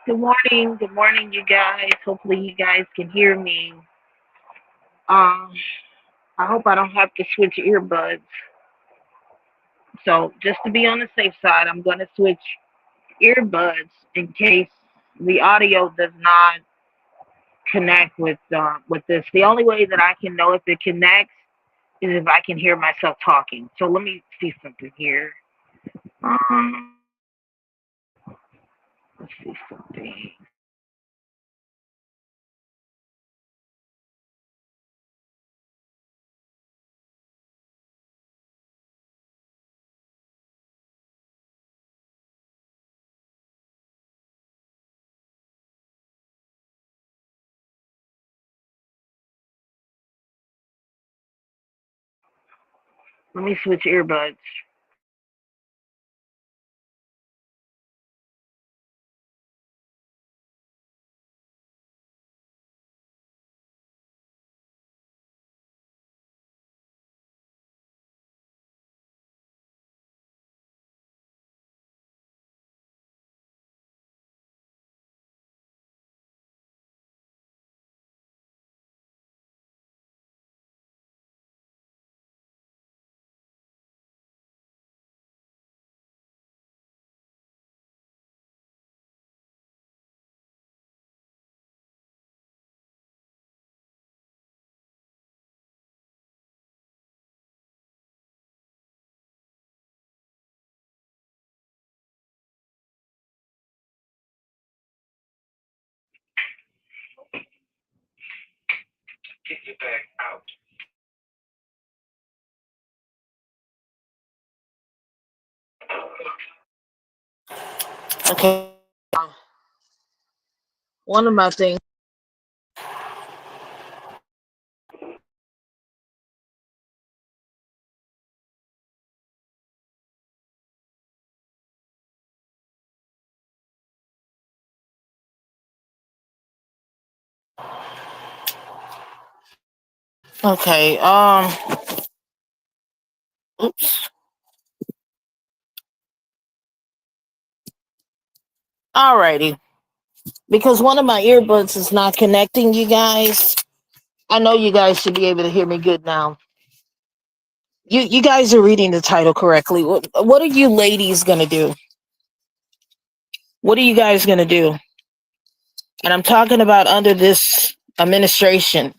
Good morning, you guys. Hopefully, you guys can hear me. Um, I hope I don't have to switch earbuds. So, just to be on the safe side, I'm going to switch earbuds in case the audio does not connect with this. The only way that I can know if it connects is if I can hear myself talking. So, let me see something here. Um, let's see something. Let me switch earbuds. Okay. One of my things. Okay. Oops. Alrighty. Because one of my earbuds is not connecting, you guys. I know you guys should be able to hear me good now. You guys are reading the title correctly. What are you ladies gonna do? What are you guys gonna do? And I'm talking about under this administration.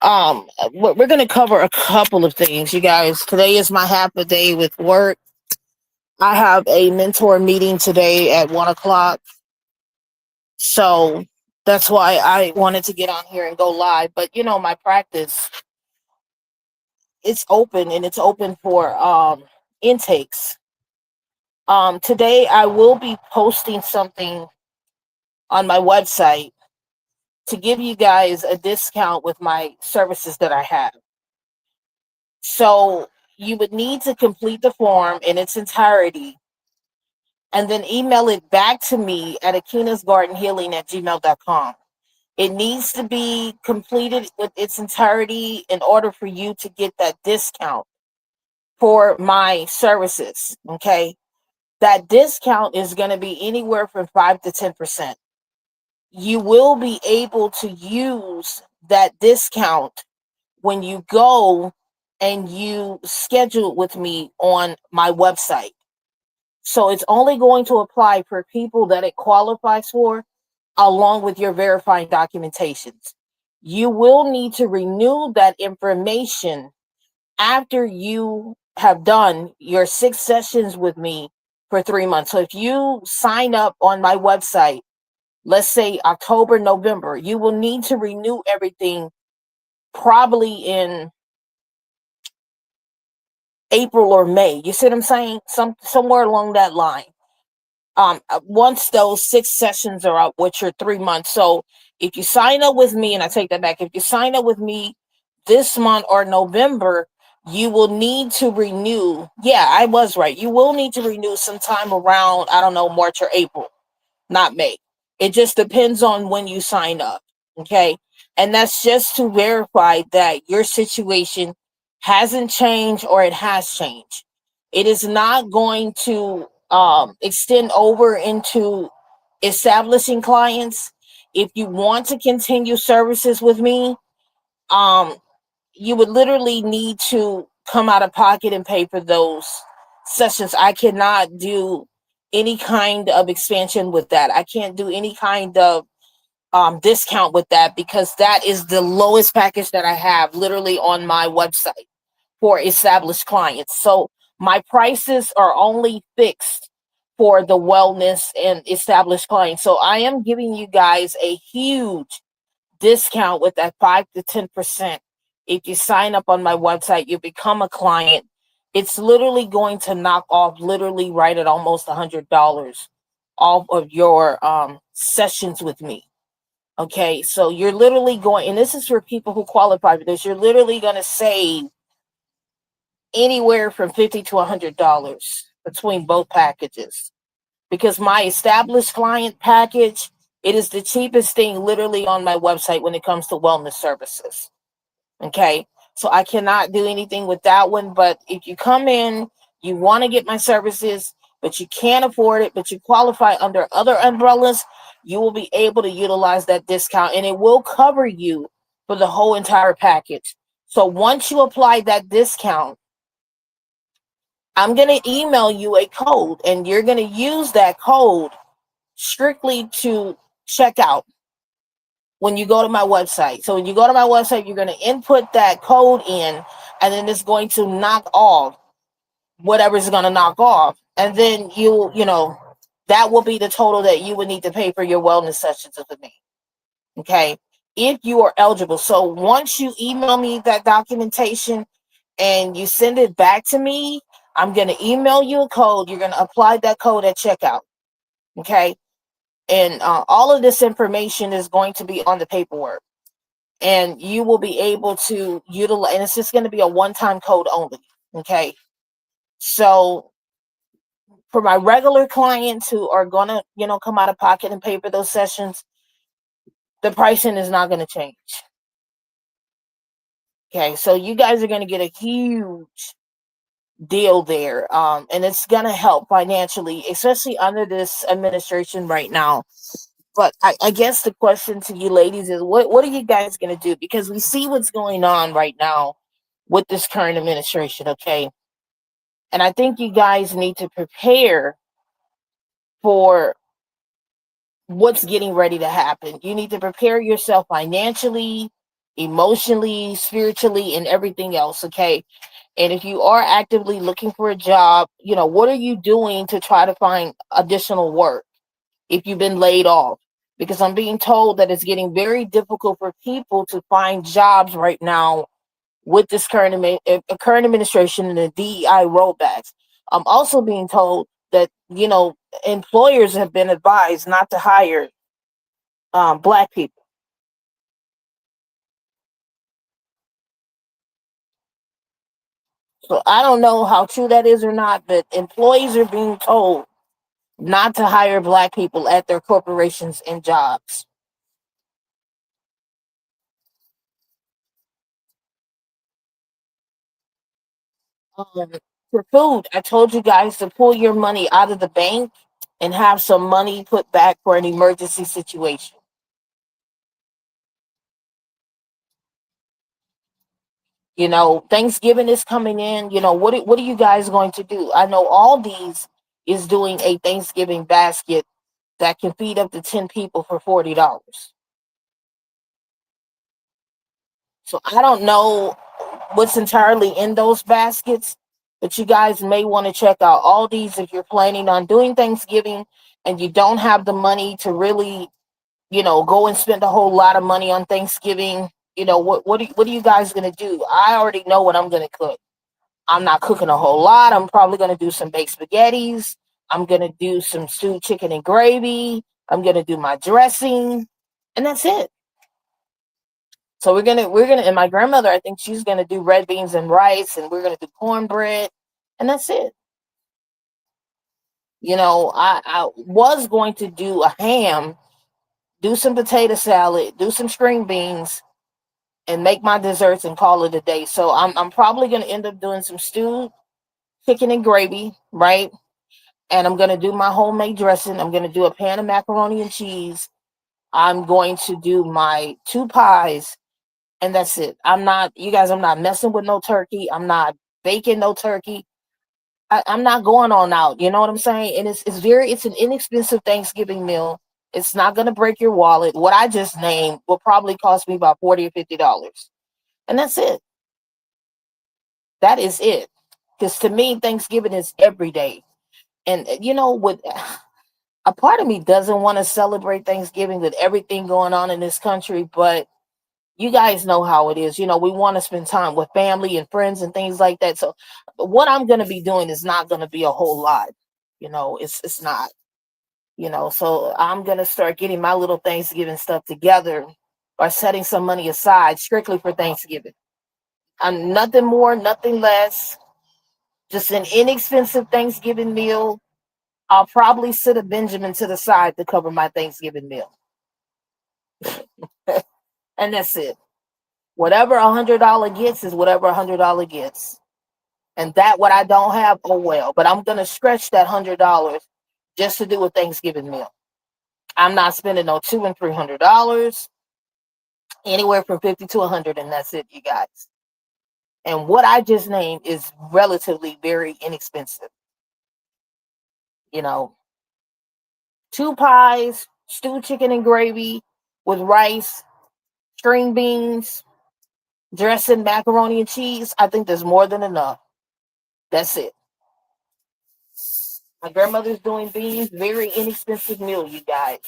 We're gonna cover a couple of things, you guys. Today is my half a day with work. I have a mentor meeting today at 1 o'clock. So that's why I wanted to get on here and go live. But my practice, it's open and it's open for intakes. Today I will be posting something on my website to give you guys a discount with my services that I have. So you would need to complete the form in its entirety and then email it back to me at akinasgardenhealing@gmail.com. It needs to be completed with its entirety in order for you to get that discount for my services. Okay. That discount is going to be anywhere from 5 to 10%. You will be able to use that discount when you go and you schedule with me on my website. So it's only going to apply for people that it qualifies for, along with your verifying documentations. You will need to renew that information after you have done your 6 sessions with me for 3 months. So if you sign up on my website, let's say October, November, you will need to renew everything probably in April or May. You see what I'm saying? Somewhere along that line. Once those 6 sessions are up, which are 3 months. So if you sign up with me, and I take that back, if you sign up with me this month or November, you will need to renew. Yeah, I was right. You will need to renew sometime around, I don't know, March or April, not May. It just depends on when you sign up. Okay. And that's just to verify that your situation hasn't changed or it has changed. It is not going to extend over into establishing clients. If you want to continue services with me, um, you would literally need to come out of pocket and pay for those sessions. I cannot do any kind of expansion with that. I can't do any kind of discount with that, because that is the lowest package that I have literally on my website for established clients. So my prices are only fixed for the wellness and established clients. So I am giving you guys a huge discount with that 5 to 10%. If you sign up on my website, you become a client. It's literally going to knock off literally right at almost $100 off of your sessions with me. Okay, so you're literally going, and this is for people who qualify for this, you're literally going to save anywhere from $50 to $100 between both packages. Because my established client package, it is the cheapest thing literally on my website when it comes to wellness services. Okay, so I cannot do anything with that one. But if you come in, you want to get my services, but you can't afford it, but you qualify under other umbrellas, you will be able to utilize that discount, and it will cover you for the whole entire package. So once you apply that discount, I'm going to email you a code, and you're going to use that code strictly to check out when you go to my website. So when you go to my website, you're going to input that code in, and then it's going to knock off whatever's going to knock off. And then that will be the total that you would need to pay for your wellness sessions with me. Okay. If you are eligible. So once you email me that documentation and you send it back to me, I'm going to email you a code. You're going to apply that code at checkout. Okay. And all of this information is going to be on the paperwork. And you will be able to utilize, and it's just going to be a one-time code only. Okay. So for my regular clients who are going to, come out of pocket and pay for those sessions, the pricing is not going to change. Okay. So you guys are going to get a huge deal there. And it's going to help financially, especially under this administration right now. But I guess the question to you ladies is, what are you guys going to do? Because we see what's going on right now with this current administration, okay? And I think you guys need to prepare for what's getting ready to happen. You need to prepare yourself financially, emotionally, spiritually, and everything else, okay? And if you are actively looking for a job, what are you doing to try to find additional work if you've been laid off? Because I'm being told that it's getting very difficult for people to find jobs right now with this current administration and the DEI rollbacks. I'm also being told that, employers have been advised not to hire Black people. So I don't know how true that is or not, but employees are being told not to hire Black people at their corporations and jobs. Um, for food, I told you guys to pull your money out of the bank and have some money put back for an emergency situation. Thanksgiving is coming in. What are you guys going to do? I know Aldi's is doing a Thanksgiving basket that can feed up to 10 people for $40. So I don't know what's entirely in those baskets, but you guys may want to check out Aldi's if you're planning on doing Thanksgiving and you don't have the money to really, go and spend a whole lot of money on Thanksgiving. What are you guys gonna do? I already know what I'm gonna cook. I'm not cooking a whole lot. I'm probably gonna do some baked spaghettis. I'm gonna do some stewed chicken and gravy. I'm gonna do my dressing, and that's it. So we're gonna and my grandmother, I think she's gonna do red beans and rice, and we're gonna do cornbread, and that's it. I was going to do a ham, do some potato salad, do some string beans, and make my desserts and call it a day. So I'm probably gonna end up doing some stewed chicken and gravy, right? And I'm going to do my homemade dressing. I'm going to do a pan of macaroni and cheese. I'm going to do my 2 pies, and that's it. You guys, I'm not messing with no turkey. I'm not baking no turkey. I'm not going on out. You know what I'm saying? And it's an inexpensive Thanksgiving meal. It's not going to break your wallet. What I just named will probably cost me about $40 or $50. And that's it. That is it. Because to me, Thanksgiving is every day. And with a part of me doesn't want to celebrate Thanksgiving with everything going on in this country, but you guys know how it is. We want to spend time with family and friends and things like that. So what I'm going to be doing is not going to be a whole lot. It's not. So I'm going to start getting my little Thanksgiving stuff together by setting some money aside strictly for Thanksgiving. I'm nothing more, nothing less. Just an inexpensive Thanksgiving meal. I'll probably sit a Benjamin to the side to cover my Thanksgiving meal. And that's it. Whatever $100 gets is whatever $100 gets. And that what I don't have, oh well. But I'm gonna stretch that $100 just to do a Thanksgiving meal. I'm not spending no $200 and $300. Anywhere from 50 to 100, and that's it, you guys. And what I just named is relatively very inexpensive. You know, 2 pies, stewed chicken and gravy with rice, string beans, dressing, macaroni and cheese. I think there's more than enough. That's it. My grandmother's doing beans, very inexpensive meal, you guys.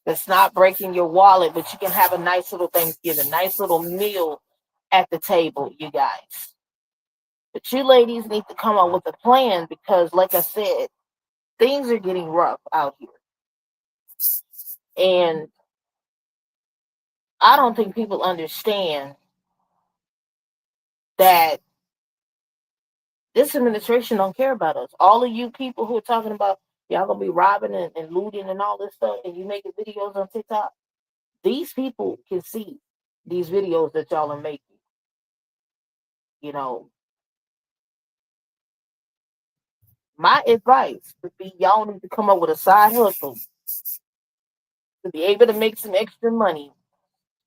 That's not breaking your wallet, but you can have a nice little Thanksgiving, nice little meal at the table, you guys. But you ladies need to come up with a plan because, like I said, things are getting rough out here. And I don't think people understand that this administration don't care about us. All of you people who are talking about y'all gonna be robbing and looting and all this stuff, and you making videos on TikTok, these people can see these videos that y'all are making. You know, my advice would be y'all need to come up with a side hustle to be able to make some extra money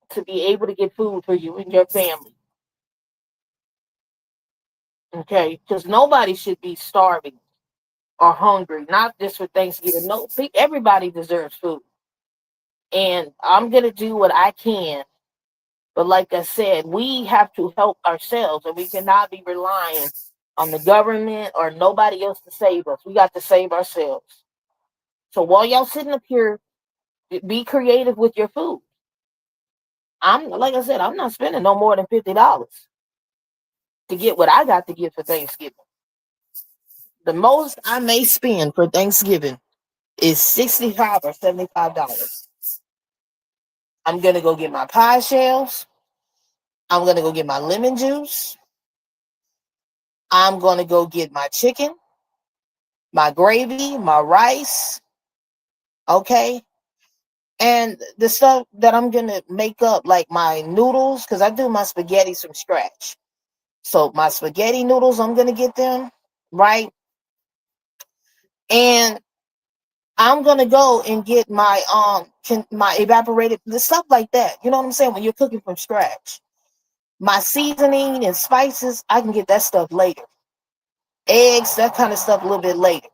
to be able to get food for you and your family. Okay, because nobody should be starving or hungry, not just for Thanksgiving. No, everybody deserves food. And I'm gonna do what I can. But like I said, we have to help ourselves, and we cannot be relying on the government or nobody else to save us. We got to save ourselves. So while y'all sitting up here, be creative with your food. I'm like I said, I'm not spending no more than $50 to get what I got to get for Thanksgiving. The most I may spend for Thanksgiving is $65 or $75. I'm gonna go get my pie shells. I'm gonna go get my lemon juice. I'm gonna go get my chicken, my gravy, my rice. Okay. And the stuff that I'm gonna make up, like my noodles, because I do my spaghetti from scratch. So my spaghetti noodles, I'm gonna get them, right? And I'm gonna go and get my evaporated the stuff like that. You know what I'm saying? When you're cooking from scratch. My seasoning and spices, I can get that stuff later. Eggs, that kind of stuff a little bit later.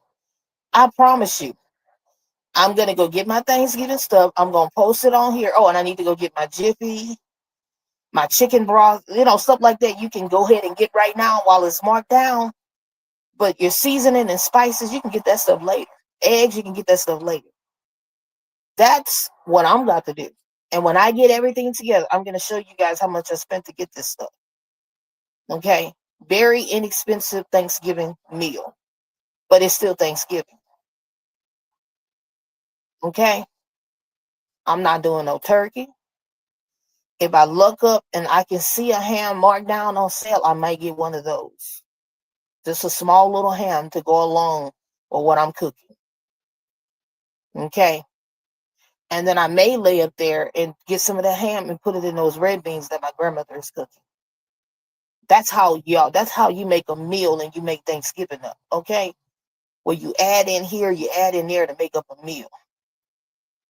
I promise you. I'm gonna go get my Thanksgiving stuff. I'm gonna post it on here. Oh, and I need to go get my Jiffy, my chicken broth, stuff like that. You can go ahead and get right now while it's marked down. But your seasoning and spices, you can get that stuff later. Eggs, you can get that stuff later. That's what I'm about to do. And when I get everything together, I'm gonna show you guys how much I spent to get this stuff. Okay? Very inexpensive Thanksgiving meal. But it's still Thanksgiving. Okay? I'm not doing no turkey. If I look up and I can see a ham marked down on sale, I might get one of those. Just a small little ham to go along with what I'm cooking. Okay. And then I may lay up there and get some of the ham and put it in those red beans that my grandmother is cooking. That's how you make a meal and you make Thanksgiving up. Okay. where you add in here, you add in there to make up a meal.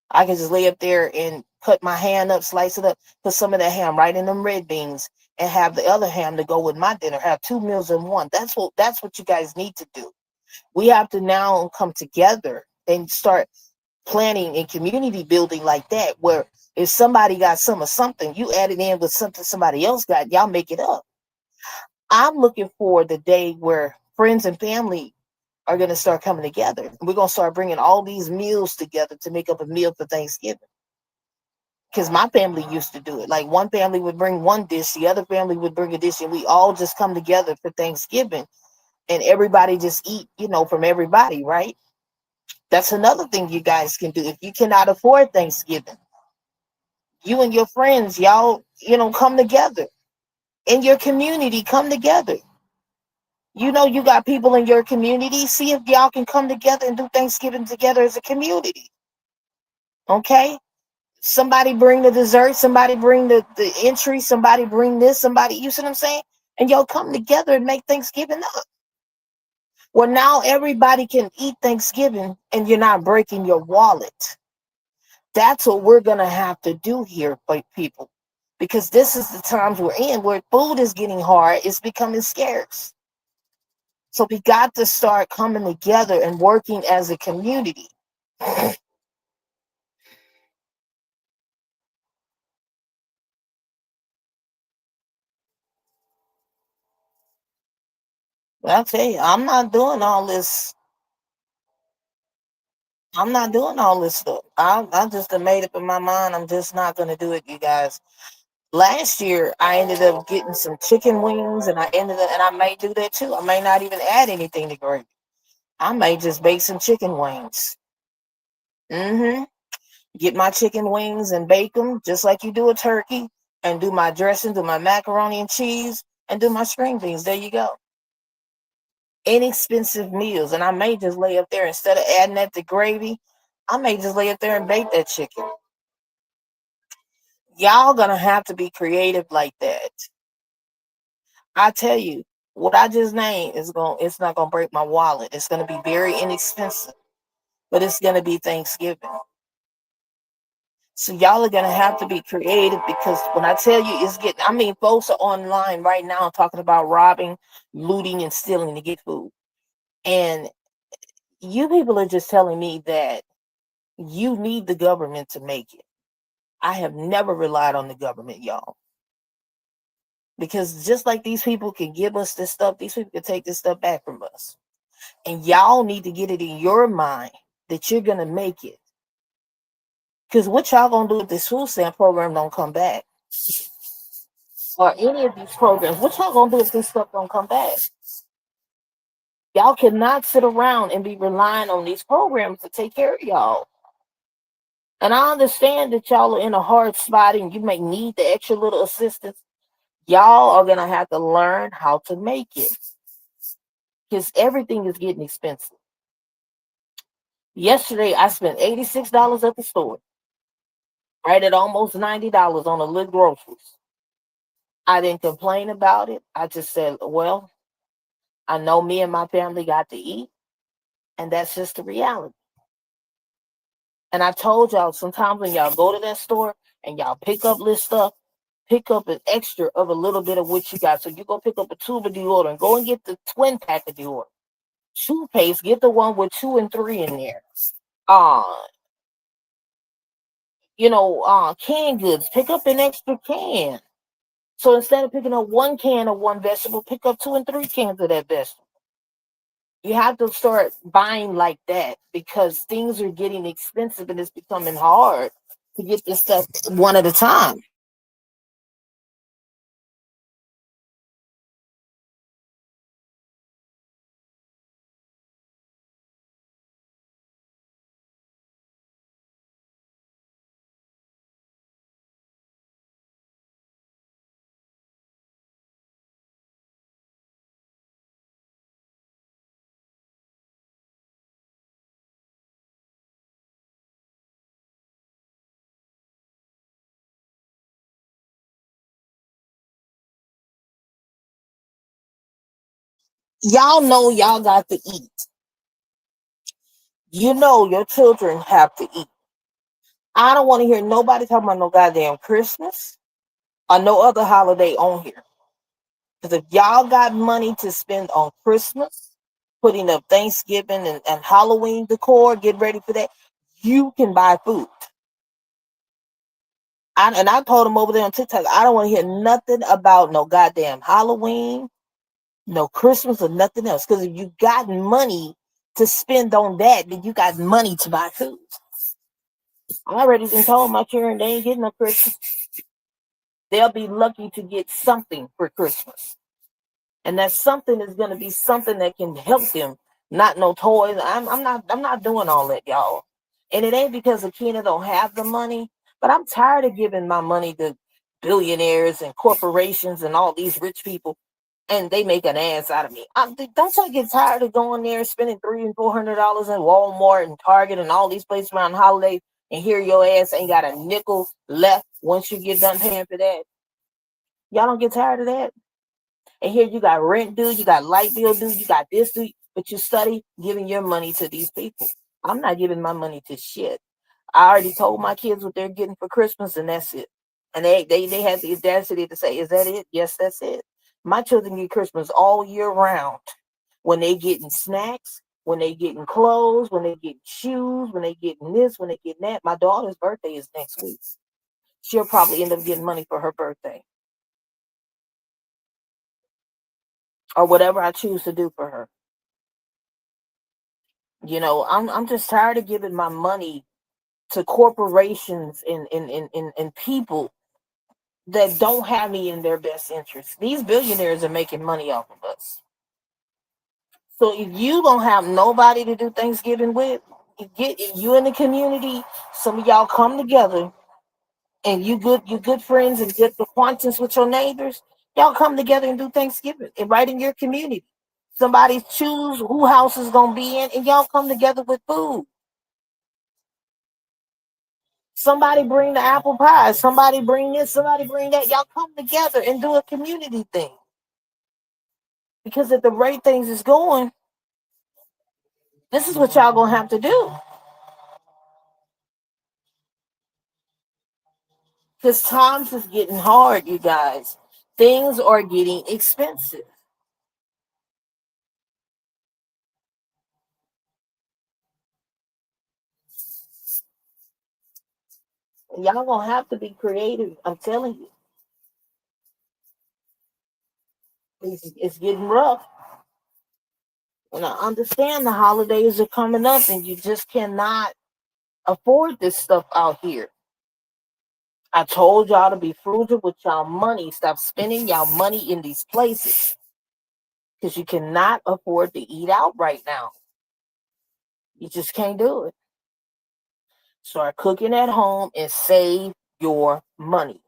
I can just lay up there and cut my ham up, slice it up, put some of that ham right in them red beans, and have the other ham to go with my dinner. Have two meals in one. That's what you guys need to do. We have to now come together and start planning and community building like that, where if somebody got some of something, you add it in with something somebody else got, y'all make it up. I'm looking for the day where friends and family are going to start coming together. We're going to start bringing all these meals together to make up a meal for Thanksgiving. Because my family used to do it. Like one family would bring one dish, the other family would bring a dish, and we all just come together for Thanksgiving, and everybody just eat, from everybody, right? That's another thing you guys can do. If you cannot afford Thanksgiving, you and your friends, y'all, come together. In your community, come together. You got people in your community. See if y'all can come together and do Thanksgiving together as a community. Okay? Somebody bring the dessert, somebody bring the entry, somebody bring this, somebody, you see what I'm saying? And y'all come together and make Thanksgiving up. Well, now everybody can eat Thanksgiving and you're not breaking your wallet. That's what we're going to have to do here, people, because this is the times we're in where food is getting hard, it's becoming scarce. So we got to start coming together and working as a community. I'll tell you, I'm not doing all this. I'm not doing all this stuff. I just have made up in my mind. I'm just not going to do it, you guys. Last year, I ended up getting some chicken wings, and I may do that too. I may not even add anything to gravy. I may just bake some chicken wings. Mm-hmm. Get my chicken wings and bake them just like you do a turkey, and do my dressing, do my macaroni and cheese, and do my string beans. There you go. Inexpensive meals. And I may just lay up there, instead of adding that to gravy, I may just lay up there and bake that chicken. Y'all gonna have to be creative like that. I tell you, what I just named it's not gonna break my wallet. It's gonna be very inexpensive, but it's gonna be Thanksgiving. So y'all are gonna have to be creative, because when I tell you it's getting, I mean, folks are online right now talking about robbing, looting, and stealing to get food. And you people are just telling me that you need the government to make it. I have never relied on the government, y'all. Because just like these people can give us this stuff, these people can take this stuff back from us. And y'all need to get it in your mind that you're gonna make it. Because what y'all gonna do if this food stamp program don't come back? Or any of these programs, what y'all gonna do if this stuff don't come back? Y'all cannot sit around and be relying on these programs to take care of y'all. And I understand that y'all are in a hard spot and you may need the extra little assistance. Y'all are gonna have to learn how to make it, because everything is getting expensive. Yesterday, I spent $86 at the store, right at almost $90 on a little groceries. I didn't complain about it. I just said, well, I know me and my family got to eat, and that's just the reality. And I told y'all, sometimes when y'all go to that store and y'all pick up this stuff, pick up an extra of a little bit of what you got. So you go pick up a tube of deodorant, go and get the twin pack of deodorant. Toothpaste, get the one with 2 and 3 in there. Uh, canned goods, pick up an extra can. So instead of picking up one can of one vegetable, pick up 2 and 3 cans of that vegetable. You have to start buying like that, because things are getting expensive and it's becoming hard to get this stuff one at a time. Y'all know y'all got to eat. You know your children have to eat. I don't want to hear nobody talking about no goddamn Christmas or no other holiday on here. Because if y'all got money to spend on Christmas, putting up Thanksgiving and Halloween decor, get ready for that, you can buy food. I told them over there on TikTok, I don't want to hear nothing about no goddamn Halloween, no Christmas, or nothing else. Because if you got money to spend on that, then you got money to buy food. I already been told my children they ain't getting no Christmas. They'll be lucky to get something for Christmas. And that something is going to be something that can help them. Not no toys. I'm not doing all that, y'all. And it ain't because the kids don't have the money, but I'm tired of giving my money to billionaires and corporations and all these rich people, and they make an ass out of me. Don't y'all get tired of going there spending $300 and $400 at Walmart and Target and all these places around holidays, and here your ass ain't got a nickel left once you get done paying for that? Y'all don't get tired of that? And here you got rent due, you got light bill due, you got this due, but you study giving your money to these people. I'm not giving my money to shit. I already told my kids what they're getting for Christmas, and that's it. And they had the audacity to say, "Is that it?" Yes, that's it. My children get Christmas all year round. When they getting snacks, when they getting clothes, when they getting shoes, when they getting this, when they getting that. My daughter's birthday is next week. She'll probably end up getting money for her birthday or whatever I choose to do for her. I'm just tired of giving my money to corporations and people that don't have me in their best interest. These billionaires are making money off of us. So if you don't have nobody to do Thanksgiving with, you in the community, some of y'all come together, and you good friends and good acquaintance with your neighbors. Y'all come together and do Thanksgiving and right in your community. Somebody choose who house is gonna be in, and y'all come together with food. Somebody bring the apple pie. Somebody bring this. Somebody bring that. Y'all come together and do a community thing. Because at the rate things is going, this is what y'all gonna have to do. Because times is getting hard, you guys. Things are getting expensive. Y'all gonna have to be creative. I'm telling you, it's getting rough. And I understand the holidays are coming up, and you just cannot afford this stuff out here. I told y'all to be frugal with y'all money. Stop spending y'all money in these places because you cannot afford to eat out right now. You just can't do it. Start cooking at home and save your money.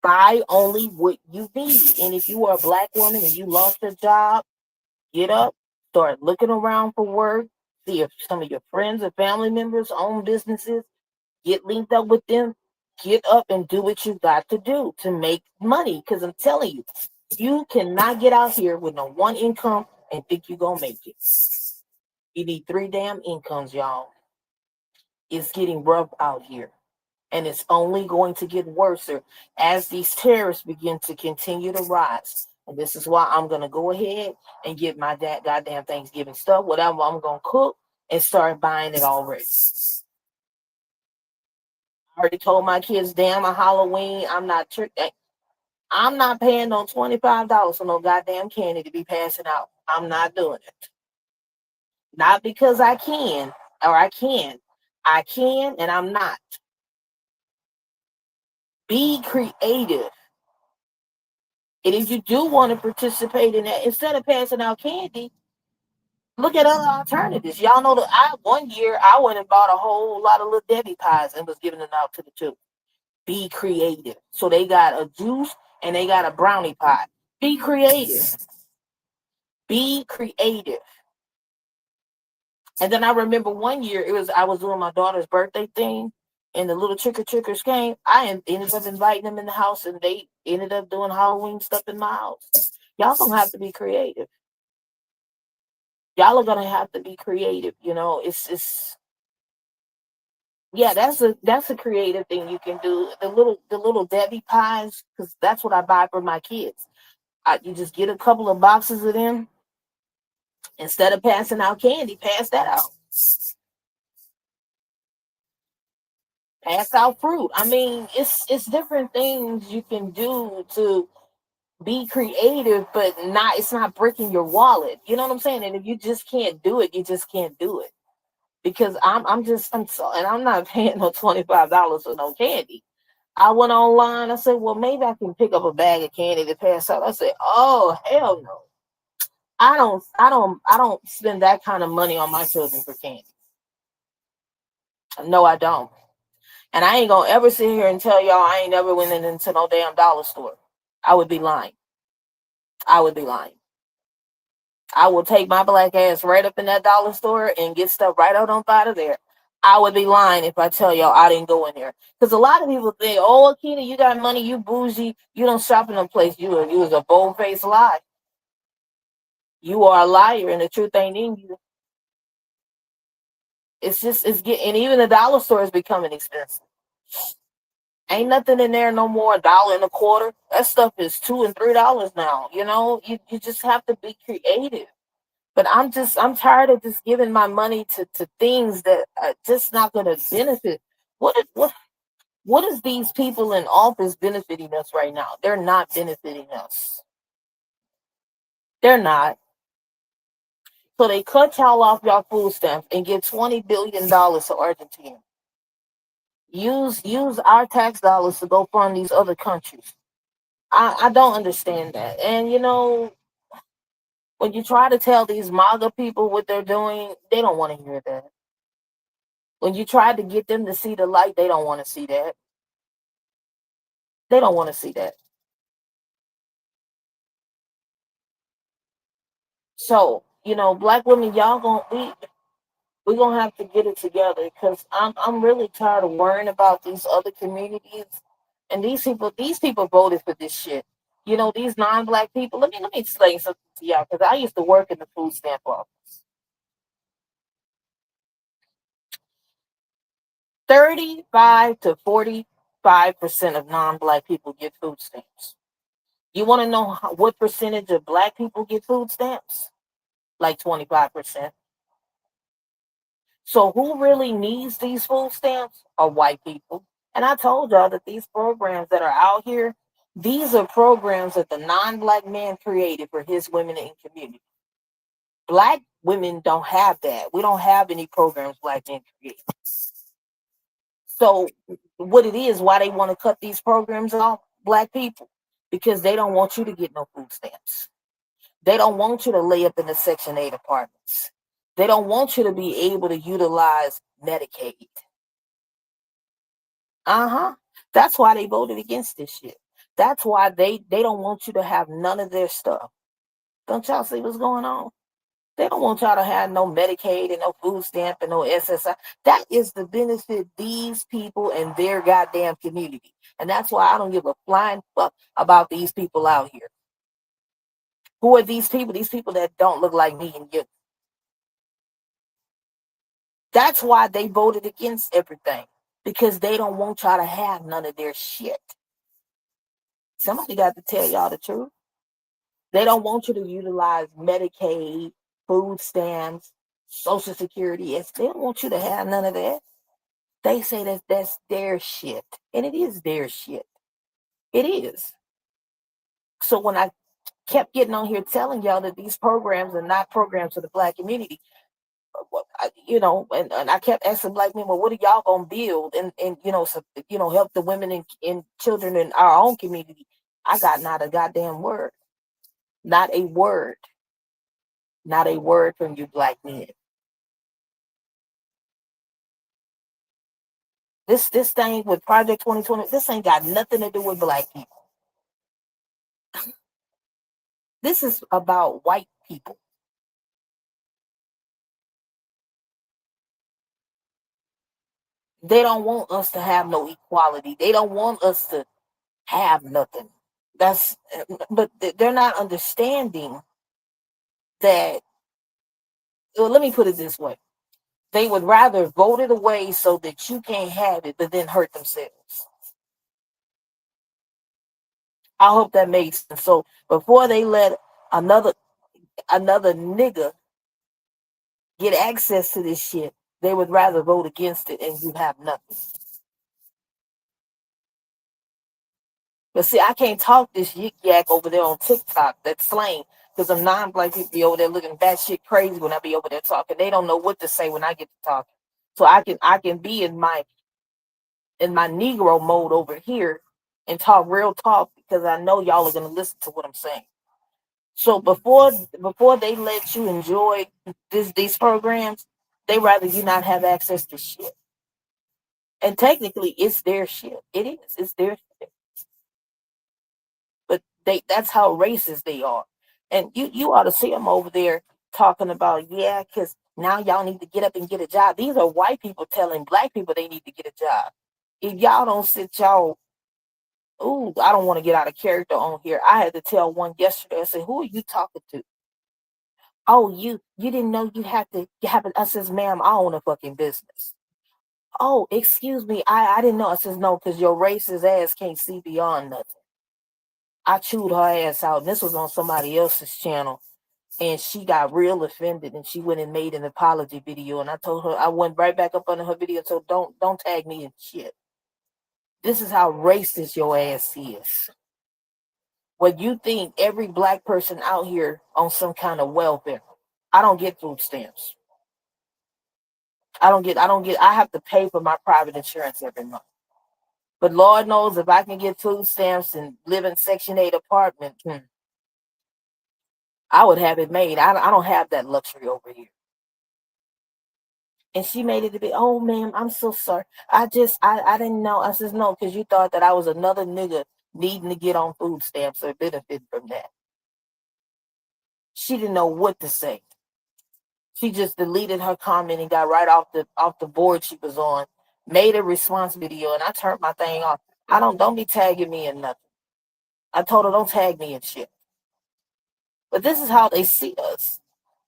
Buy only what you need. And if you are a black woman and you lost a job, get up, start looking around for work. See if some of your friends or family members own businesses. Get linked up with them. Get up and do what you got to do to make money. Because I'm telling you, you cannot get out here with no one income and think you're going to make it. You need 3 damn incomes, y'all. It's getting rough out here. And it's only going to get worse as these tariffs begin to continue to rise. And this is why I'm going to go ahead and get my goddamn Thanksgiving stuff, whatever I'm going to cook, and start buying it already. I already told my kids, damn, a Halloween, I'm not paying no $25 for no goddamn candy to be passing out. I'm not doing it. Not because I can or I can. I can and I'm not. Be creative. And if you do want to participate in that, instead of passing out candy, look at other alternatives. Y'all know that one year I went and bought a whole lot of little Debbie pies and was giving them out to the children. Be creative. So they got a juice and they got a brownie pie. Be creative. Be creative. And then I remember one year I was doing my daughter's birthday thing, and the little trickers came. I ended up inviting them in the house, and they ended up doing Halloween stuff in my house. Y'all gonna have to be creative. Y'all are gonna have to be creative. It's yeah, that's a creative thing you can do. The little Debbie pies, because that's what I buy for my kids. You just get a couple of boxes of them. Instead of passing out candy, pass that out. Pass out fruit. I mean, it's different things you can do to be creative, but it's not breaking your wallet. You know what I'm saying? And if you just can't do it, you just can't do it. Because I'm so, and I'm not paying no $25 for no candy. I went online. I said, well, maybe I can pick up a bag of candy to pass out. I said, oh hell no. I don't spend that kind of money on my children for candy. No, I don't. And I ain't gonna ever sit here and tell y'all I ain't never went into no damn dollar store. I would be lying. I would be lying. I will take my black ass right up in that dollar store and get stuff right out of there. I would be lying if I tell y'all I didn't go in there. Because a lot of people think, oh, Akita, you got money, you bougie, you don't shop in a place. You was a bold faced lie. You are a liar, and the truth ain't in you. It's getting, and even the dollar store is becoming expensive. Ain't nothing in there no more. $1.25. That stuff is $2 and $3 now. You just have to be creative. But I'm tired of just giving my money to things that are just not going to benefit. What is these people in office benefiting us right now? They're not benefiting us. They're not. So they cut y'all off y'all food stamps and give $20 billion to Argentina. Use our tax dollars to go fund these other countries. I don't understand that. And when you try to tell these MAGA people what they're doing, they don't want to hear that. When you try to get them to see the light, they don't want to see that. They don't want to see that. So, black women, y'all gonna we gonna have to get it together, because I'm really tired of worrying about these other communities. And these people voted for this shit. These non-black people. Let me explain something to y'all, because I used to work in the food stamp office. 35 to 45% of non-black people get food stamps. You want to know what percentage of black people get food stamps? Like 25%. So who really needs these food stamps are white people. And I told y'all that these programs that are out here, these are programs that the non-black man created for his women in community. Black women don't have that. We don't have any programs black men create. So what it is, why they want to cut these programs off, black people, because they don't want you to get no food stamps. They don't want you to lay up in the Section 8 apartments. They don't want you to be able to utilize Medicaid. Uh-huh. That's why they voted against this shit. That's why they don't want you to have none of their stuff. Don't y'all see what's going on? They don't want y'all to have no Medicaid and no food stamp and no SSI. That is the benefit these people and their goddamn community. And that's why I don't give a flying fuck about these people out here. Who are these people? These people that don't look like me and you. That's why they voted against everything. Because they don't want y'all to have none of their shit. Somebody got to tell y'all the truth. They don't want you to utilize Medicaid, food stamps, Social Security. They don't want you to have none of that. They say that that's their shit. And it is their shit. It is. So when I kept getting on here telling y'all that these programs are not programs for the black community, and I kept asking black men, well, what are y'all gonna build and help the women and children in our own community? I got not a goddamn word. Not a word. Not a word from you black men. This thing with Project 2020, this ain't got nothing to do with black people. This is about white people. They don't want us to have no equality. They don't want us to have nothing. But they're not understanding that well, let me put it this way. They would rather vote it away so that you can't have it, but then hurt themselves. I hope that makes sense. So before they let another nigga get access to this shit, they would rather vote against it and you have nothing. But see, I can't talk this yik yak over there on TikTok, that slang, because I'm non-black people be over there looking batshit crazy when I be over there talking. They don't know what to say when I get to talking. So I can be in my Negro mode over here and talk real talk because I know y'all are gonna listen to what I'm saying. So before they let you enjoy these programs, they rather you not have access to shit. And technically, it's their shit. It is. It's their shit. But that's how racist they are. And you ought to see them over there talking about, yeah, because now y'all need to get up and get a job. These are white people telling black people they need to get a job. If y'all don't sit y'all, ooh, I don't want to get out of character on here. I had to tell one yesterday. I said, who are you talking to? Oh, you didn't know you have to have an. I says, ma'am, I own a fucking business. Oh, excuse me, I didn't know. I says, no, because your racist ass can't see beyond nothing. I chewed her ass out. And this was on somebody else's channel. And she got real offended and she went and made an apology video. And I told her, I went right back up under her video. So don't tag me in shit. This is how racist your ass is. What you think every black person out here on some kind of welfare. I don't get food stamps. I have to pay for my private insurance every month. But Lord knows if I can get food stamps and live in Section 8 apartment, I would have it made. I don't have that luxury over here. And she made it to be, oh, ma'am, I'm so sorry. I didn't know. I says, no, because you thought that I was another nigga needing to get on food stamps or benefit from that. She didn't know what to say. She just deleted her comment and got right off the board she was on, made a response video, and I turned my thing off. Don't be tagging me in nothing. I told her don't tag me in shit. But this is how they see us.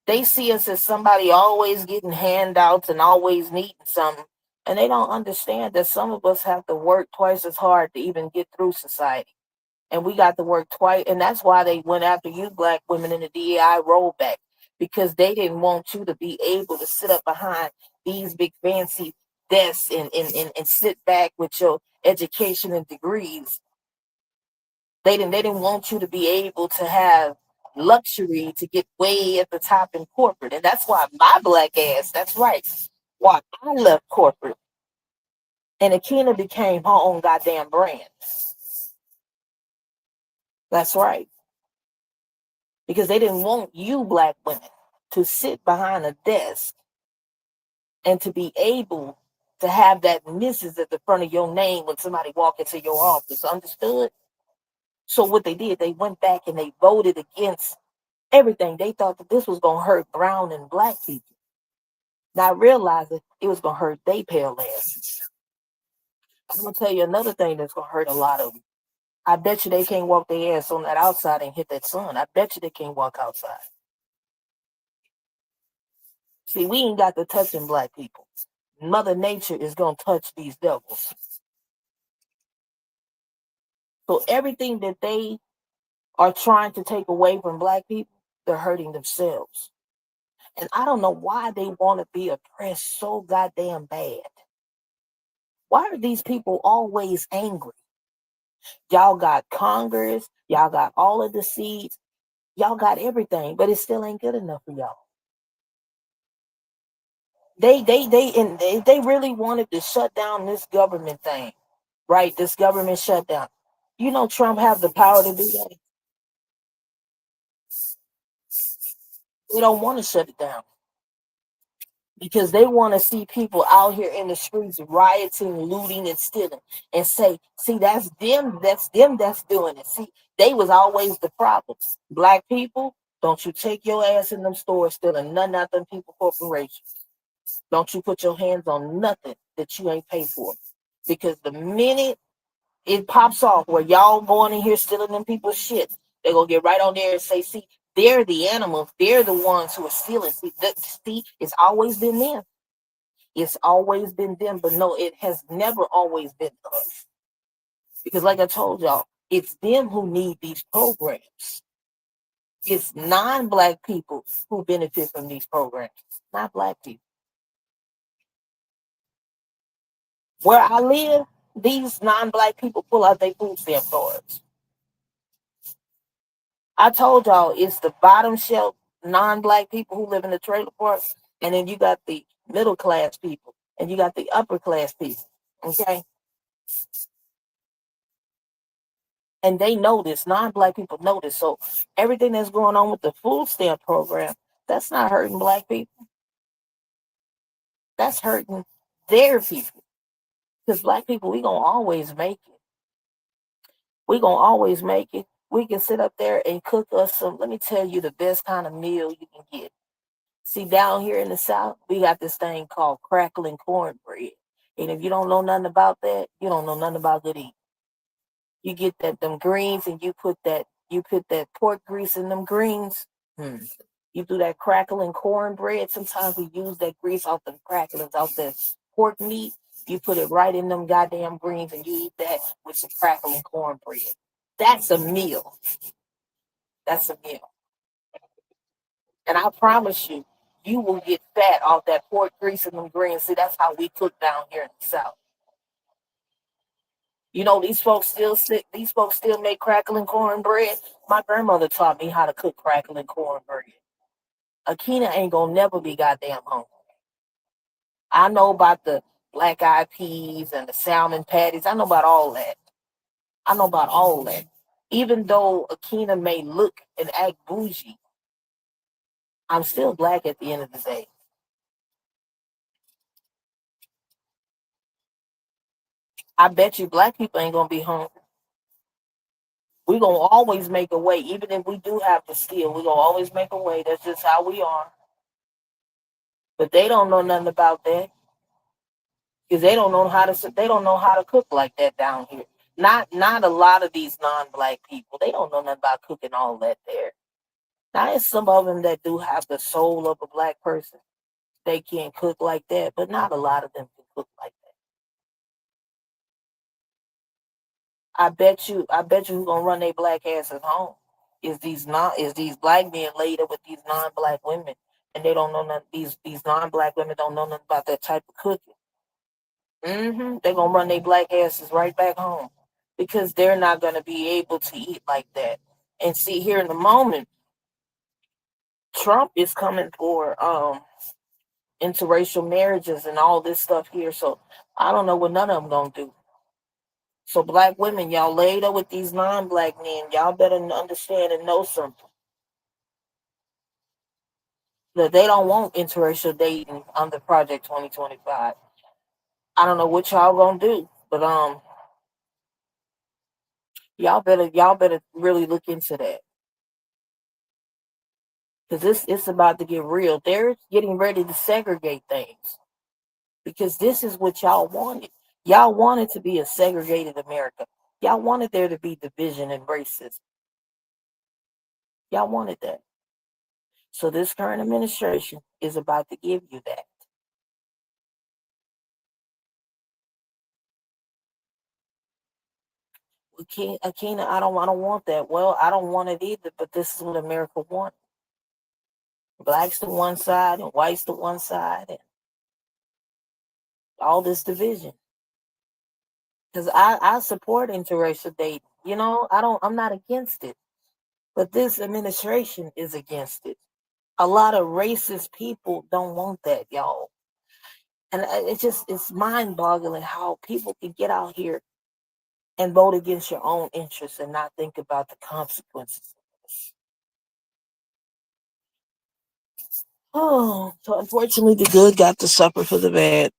They see us as somebody always getting handouts and always needing something. And they don't understand that some of us have to work twice as hard to even get through society. And we got to work twice. And that's why they went after you black women in the DEI rollback, because they didn't want you to be able to sit up behind these big fancy desks and sit back with your education and degrees. They didn't want you to be able to have luxury to get way at the top in corporate. And that's why my black ass, that's right, why I left corporate. And Akina became her own goddamn brand. That's right. Because they didn't want you black women to sit behind a desk and to be able to have that Mrs. at the front of your name when somebody walk into your office. Understood? So what they did, they went back and they voted against everything. They thought that this was going to hurt brown and black people, not realizing it was going to hurt they pale asses. I'm going to tell you another thing that's going to hurt a lot of them. I bet you they can't walk their ass on that outside and hit that sun. I bet you they can't walk outside. See, we ain't got to touching black people. Mother Nature is going to touch these devils. So everything that they are trying to take away from black people, they're hurting themselves. And I don't know why they want to be oppressed so goddamn bad. Why are these people always angry? Y'all got Congress, y'all got all of the seats, y'all got everything, but it still ain't good enough for y'all. They really wanted to shut down this government thing, right? This government shutdown. You know Trump have the power to do that. They don't want to shut it down because they want to see people out here in the streets rioting, looting, and stealing, and say, see, that's them that's doing it. See, they was always the problem. Black people, don't you take your ass in them stores stealing none of them people corporations. Don't you put your hands on nothing that you ain't paid for. Because the minute it pops off where y'all going in here stealing them people's shit, they're gonna get right on there and say, see, They're the animals. They're the ones who are stealing. See, it's always been them. It's always been them. But no, it has never always been us. Because, like I told y'all, it's them who need these programs. It's non-black people who benefit from these programs, not black people. Where I live, these non-black people pull out their food stamp cards. I told y'all it's the bottom shelf non-black people who live in the trailer parks, and then you got the middle class people, and you got the upper class people. Okay, and they know this. Non-black people know this. So everything that's going on with the food stamp program, that's not hurting black people. That's hurting their people. Because black people, we gonna always make it. We gonna always make it. We can sit up there and cook us some. Let me tell you the best kind of meal you can get. See, down here in the South, we got this thing called crackling cornbread. And if you don't know nothing about that, you don't know nothing about good eating. You get them greens and you put that pork grease in them greens. Hmm. You do that crackling cornbread. Sometimes we use that grease off the cracklings, off the pork meat. You put it right in them goddamn greens and you eat that with some crackling cornbread. That's a meal. That's a meal. And I promise you, you will get fat off that pork grease and them greens. See, that's how we cook down here in the South. You know, these folks still make crackling cornbread. My grandmother taught me how to cook crackling cornbread. Akina ain't gonna never be goddamn hungry. I know about the black eyed peas and the salmon patties. I know about all that. I know about all that. Even though Akina may look and act bougie, I'm still black at the end of the day. I bet you black people ain't gonna be hungry. We're gonna always make a way, even if we do have to steal. We're gonna always make a way. That's just how we are. But they don't know nothing about that because they don't know how to cook like that down here. Not a lot of these non-black people. They don't know nothing about cooking all that there. Now there's some of them that do have the soul of a black person. They can't cook like that, but not a lot of them can cook like that. I bet you who's gonna run their black asses home is these black men laid up with these non-black women, and they don't know nothing. These non-black women don't know nothing about that type of cooking. They're gonna run their black asses right back home because they're not gonna be able to eat like that. And see, here in the moment, Trump is coming for interracial marriages and all this stuff here. So I don't know what none of them gonna do. So black women, y'all laid up with these non-black men. Y'all better understand and know something. That they don't want interracial dating under Project 2025. I don't know what y'all gonna do, but y'all better really look into that. Because this it's about to get real. They're getting ready to segregate things. Because this is what y'all wanted. Y'all wanted to be a segregated America. Y'all wanted there to be division and racism. Y'all wanted that. So this current administration is about to give you that. Akina, I don't want that. Well, I don't want it either, but this is what America wants. Blacks to one side and whites to one side and all this division. Because I support interracial dating. You know, I'm not against it. But this administration is against it. A lot of racist people don't want that, y'all. And it's mind boggling how people can get out here and vote against your own interests and not think about the consequences. Oh, so unfortunately, the good got to suffer for the bad.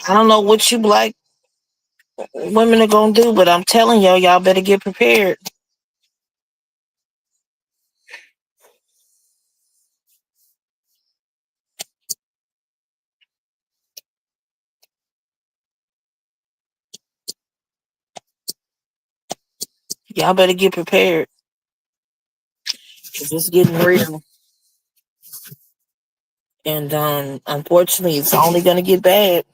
I don't know what you like. women are gonna do, but I'm telling y'all, y'all better get prepared. Y'all better get prepared. 'Cause it's getting real. And unfortunately it's only gonna get bad.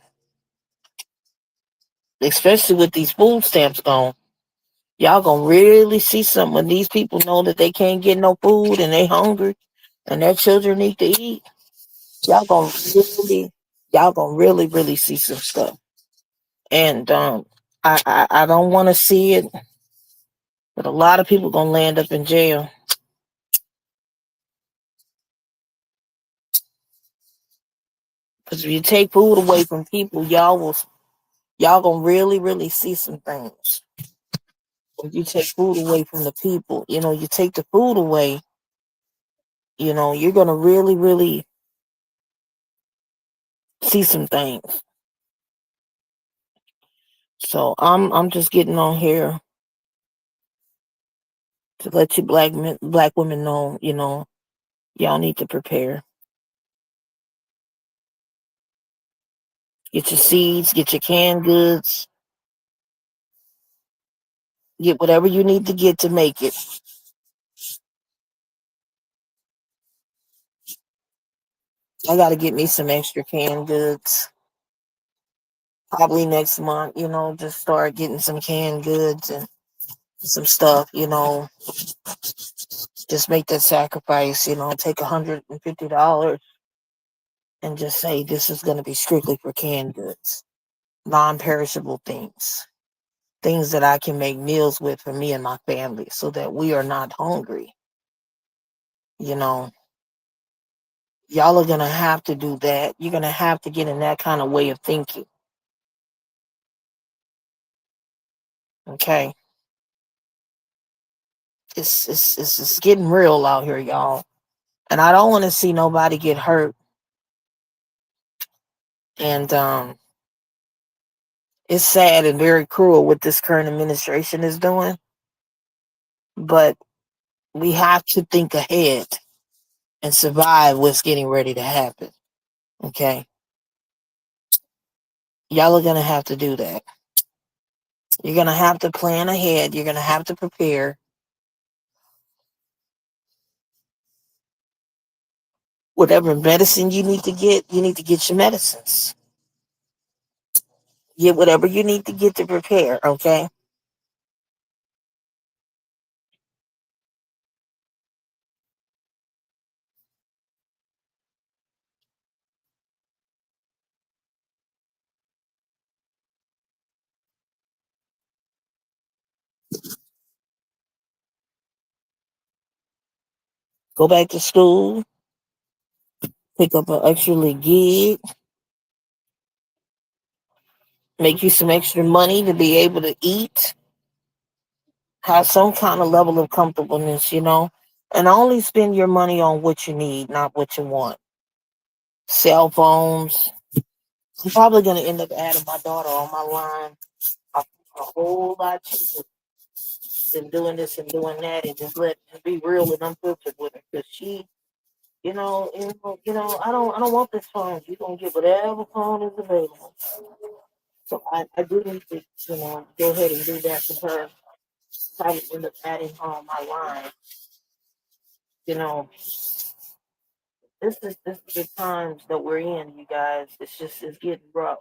Especially with these food stamps gone. Y'all gonna really see something when these people know that they can't get no food and they hungry and their children need to eat. Y'all gonna really, y'all gonna really see some stuff. And I don't want to see it, but a lot of people gonna land up in jail because if you take food away from people, y'all gonna really see some things. If you take food away from the people, you take the food away, you're gonna really see some things. So I'm just getting on here to let you black women know, y'all need to prepare. Get your seeds, get your canned goods, get whatever you need to get to make it. I gotta get me some extra canned goods. Probably next month, just start getting some canned goods and some stuff, just make that sacrifice, take $150 and just say this is gonna be strictly for canned goods, non-perishable things. Things that I can make meals with for me and my family so that we are not hungry. You know, y'all are going to have to do that. You're going to have to get in that kind of way of thinking. Okay. It's getting real out here, y'all. And I don't want to see nobody get hurt. And it's sad and very cruel what this current administration is doing. But we have to think ahead and survive what's getting ready to happen. Okay. Y'all are going to have to do that. You're going to have to plan ahead. You're going to have to prepare. Whatever medicine you need to get your medicines. Get whatever you need to get to prepare, okay? Go back to school, pick up an extra little gig, make you some extra money to be able to eat, have some kind of level of comfortableness, and only spend your money on what you need, not what you want. Cell phones. I'm probably going to end up adding my daughter on my line a whole lot cheaper than doing this and doing that and just let be real and unfiltered with her because she I don't want this phone. You're gonna get whatever phone is available. So I do need to, go ahead and do that for her. Probably end up adding her on my line. You know, this is the times that we're in, you guys. It's getting rough,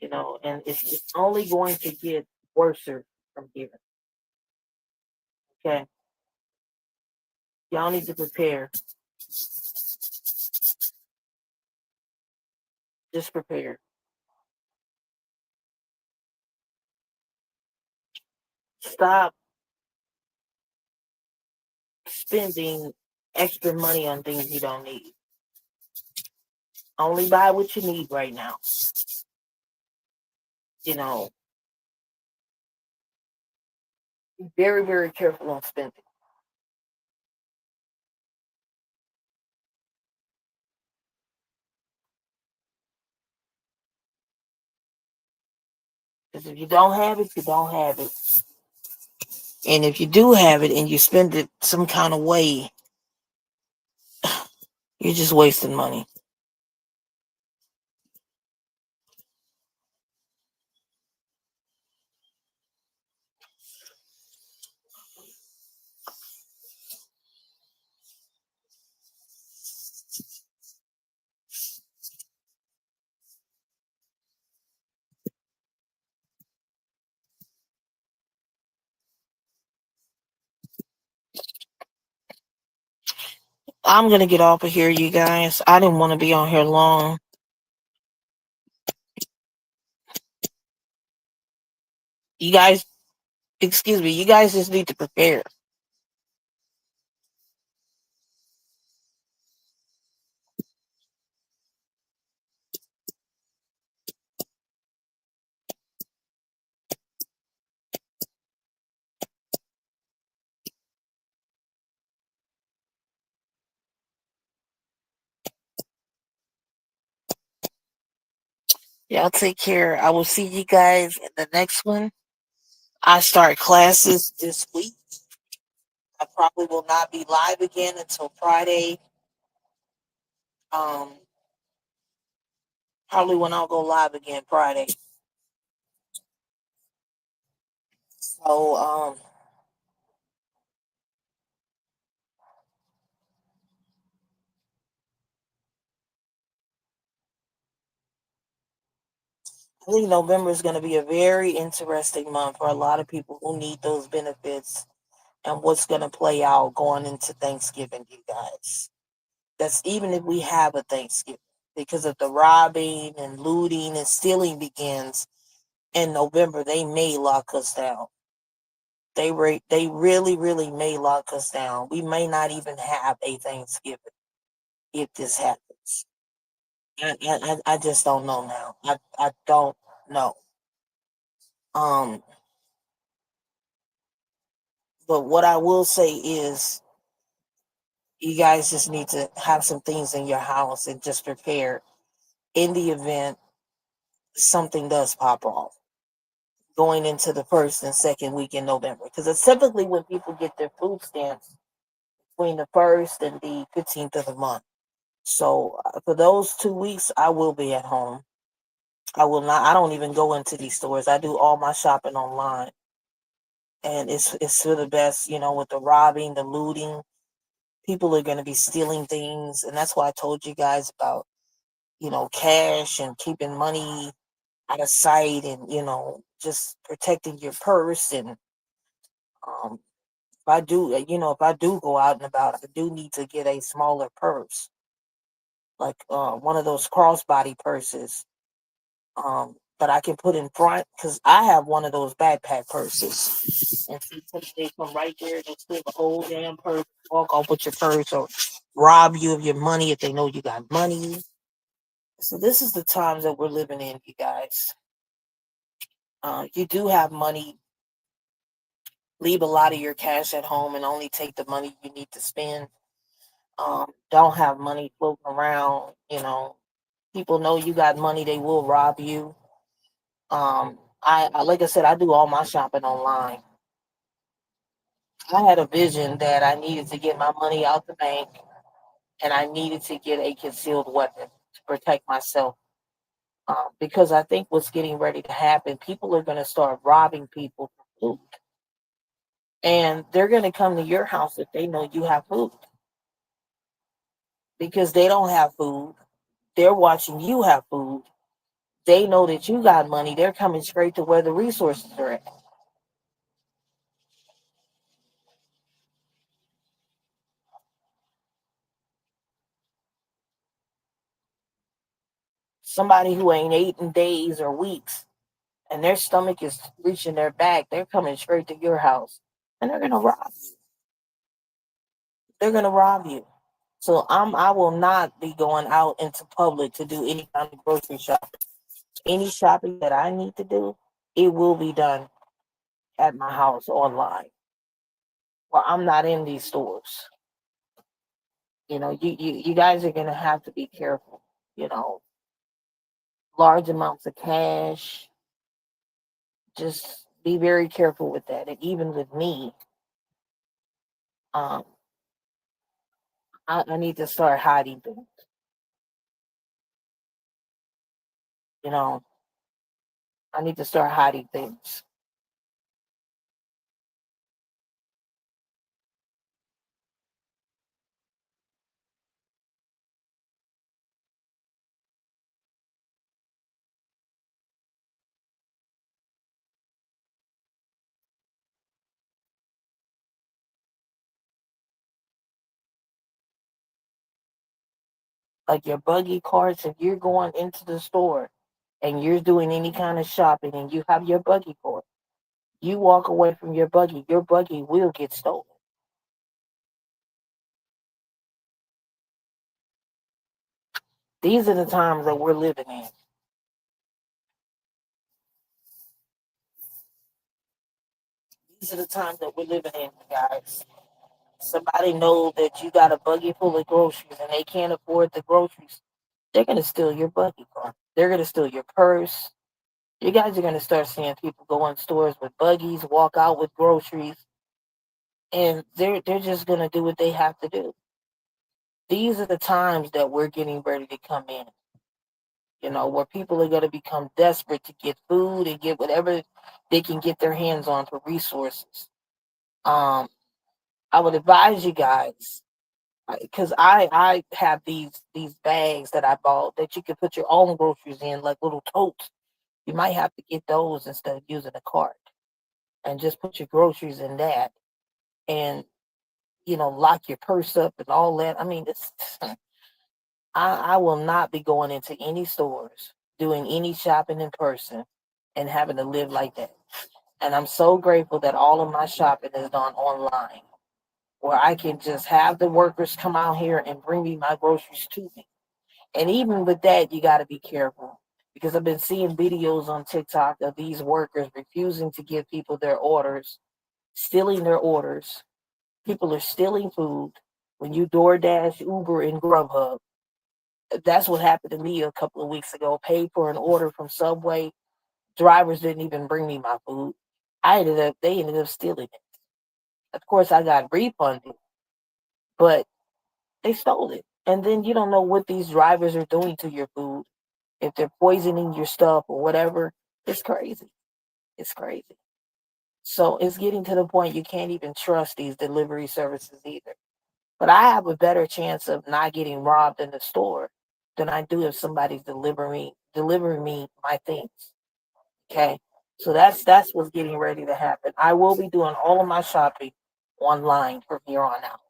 and it's only going to get worse from here. Okay. Y'all need to prepare. Just prepare. Stop spending extra money on things you don't need. Only buy what you need right now. You know, be very careful on spending. Because if you don't have it, you don't have it. And if you do have it and you spend it some kind of way, you're just wasting money. I'm gonna get off of here, you guys. I didn't want to be on here long. You guys, excuse me, you guys just need to prepare. Y'all take care. I will see you guys in the next one. I start classes this week. I probably will not be live again until Friday. Um, Probably when I'll go live again Friday. So I think November is going to be a very interesting month for a lot of people who need those benefits and what's going to play out going into Thanksgiving, you guys. That's even if we have a Thanksgiving, because if the robbing and looting and stealing begins in November, they may lock us down. They really, really may lock us down. We may not even have a Thanksgiving if this happens. I just don't know now. I don't know. Um, but what I will say is, you guys just need to have some things in your house and just prepare in the event something does pop off going into the first and second week in November. Because it's typically when people get their food stamps between the first and the 15th of the month. So for those 2 weeks, I will be at home. I will not. I don't even go into these stores. I do all my shopping online, and it's for the best. You know, with the robbing, the looting, people are going to be stealing things, and that's why I told you guys about, cash and keeping money out of sight, and just protecting your purse. And if I do, if I do go out and about, I do need to get a smaller purse, like one of those crossbody purses, that I can put in front, because I have one of those backpack purses. And since they come right there, they steal the whole damn purse, walk off with your purse, or rob you of your money if they know you got money. So this is the times that we're living in, you guys. You do have money. Leave a lot of your cash at home and only take the money you need to spend. Don't have money floating around. People know you got money, they will rob you. I like I said, I do all my shopping online. I had a vision that I needed to get my money out the bank, and I needed to get a concealed weapon to protect myself. Because I think what's getting ready to happen, people are going to start robbing people for food. And they're going to come to your house if they know you have food, because they don't have food. They're watching you have food. They know that you got money. They're coming straight to where the resources are at. Somebody who ain't ate in days or weeks, and their stomach is reaching their back, they're coming straight to your house, and they're gonna rob you. They're gonna rob you. So I will not be going out into public to do any kind of grocery shopping. Any shopping that I need to do, it will be done at my house online. Well, I'm not in these stores. You guys are gonna have to be careful. You know, large amounts of cash, Just be very careful with that. And even with me, um, I need to start hiding things. You know, I need to start hiding things. Like your buggy carts, if you're going into the store and you're doing any kind of shopping and you have your buggy cart, you walk away from your buggy will get stolen. These are the times that we're living in. These are the times that we're living in, guys. Somebody know that you got a buggy full of groceries and they can't afford the groceries, they're gonna steal your buggy cart. They're gonna steal your purse. You guys are gonna start seeing people go in stores with buggies, walk out with groceries, and they're just gonna do what they have to do. These are the times that we're getting ready to come in. Where people are gonna become desperate to get food and get whatever they can get their hands on for resources. Um, I would advise you guys because I have these bags that I bought that you can put your own groceries in, like little totes. You might have to get those instead of using a cart, and just put your groceries in that, and lock your purse up and all that. I mean, it's I will not be going into any stores, doing any shopping in person, and having to live like that. And I'm so grateful that all of my shopping is done online, where I can just have the workers come out here and bring me my groceries to me. And even with that, you got to be careful because I've been seeing videos on TikTok of these workers refusing to give people their orders, stealing their orders. People are stealing food. When you DoorDash, Uber, and Grubhub, that's what happened to me a couple of weeks ago. Paid for an order from Subway. Drivers didn't even bring me my food. They ended up stealing it. Of course, I got refunded, but they stole it. And then you don't know what these drivers are doing to your food. If they're poisoning your stuff or whatever, it's crazy. It's crazy. So it's getting to the point you can't even trust these delivery services either. But I have a better chance of not getting robbed in the store than I do if somebody's delivering me my things. Okay. So that's what's getting ready to happen. I will be doing all of my shopping online from here on out.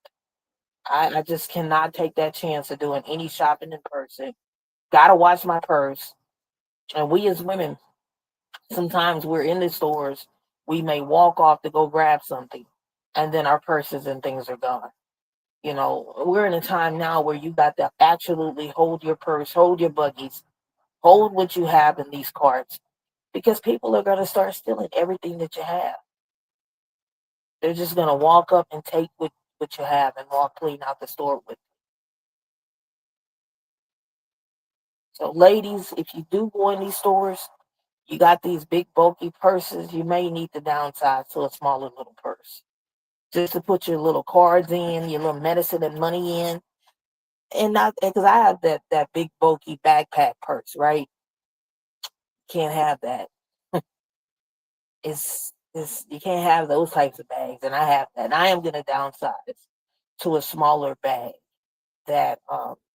I just cannot take that chance of doing any shopping in person. Gotta watch my purse. And we as women, sometimes we're in the stores, we may walk off to go grab something, and then our purses and things are gone. We're in a time now where you got to absolutely hold your purse, hold your buggies, hold what you have in these carts, because people are going to start stealing everything that you have. They're just going to walk up and take what you have and walk clean out the store with it. So, ladies, if you do go in these stores, you got these big bulky purses, you may need to downsize to a smaller little purse. Just to put your little cards in, your little medicine and money in. And not because I have that big bulky backpack purse, right? Can't have that. It's you can't have those types of bags, and I have that. And I am gonna downsize to a smaller bag that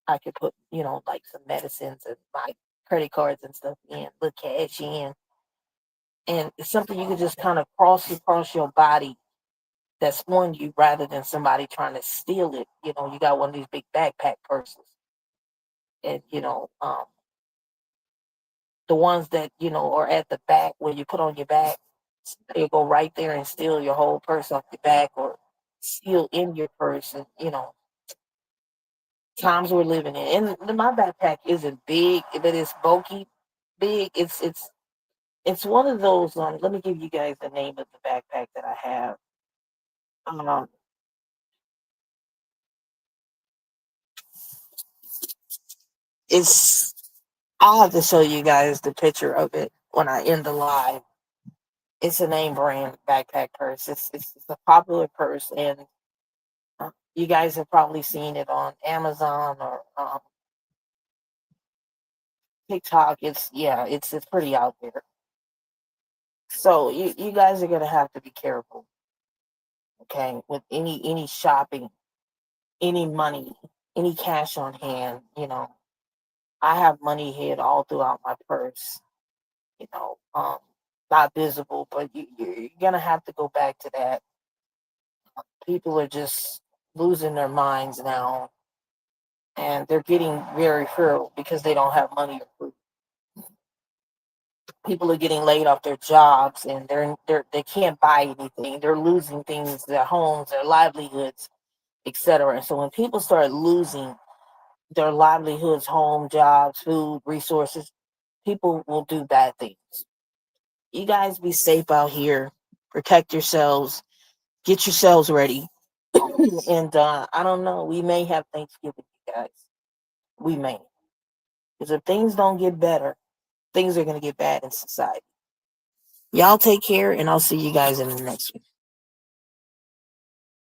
I could put, like some medicines and my credit cards and stuff in, put cash in, and it's something you can just kind of cross across your body that's on you rather than somebody trying to steal it. You got one of these big backpack purses, and the ones that are at the back where you put on your back, they'll go right there and steal your whole purse off your back or steal in your purse. And times we're living in, and my backpack isn't big, but it's bulky. Big. It's one of those. Let me give you guys the name of the backpack that I have. Um, it's I'll have to show you guys the picture of it when I end the live. It's a name brand backpack purse. It's a popular purse, and you guys have probably seen it on Amazon or TikTok. It's pretty out there. So you guys are gonna have to be careful, okay, with any shopping, any money, any cash on hand. I have money hid all throughout my purse. You know, not visible, but you're gonna have to go back to that. People are just losing their minds now, and they're getting very fearful because they don't have money or food. People are getting laid off their jobs, and they can't buy anything. They're losing things, their homes, their livelihoods, etc. And so when people start losing their livelihoods, home, jobs, food, resources, people will do bad things. You guys be safe out here. Protect yourselves. Get yourselves ready. And I don't know. We may have Thanksgiving, you guys. We may. Because if things don't get better, things are going to get bad in society. Y'all take care, and I'll see you guys in the next one.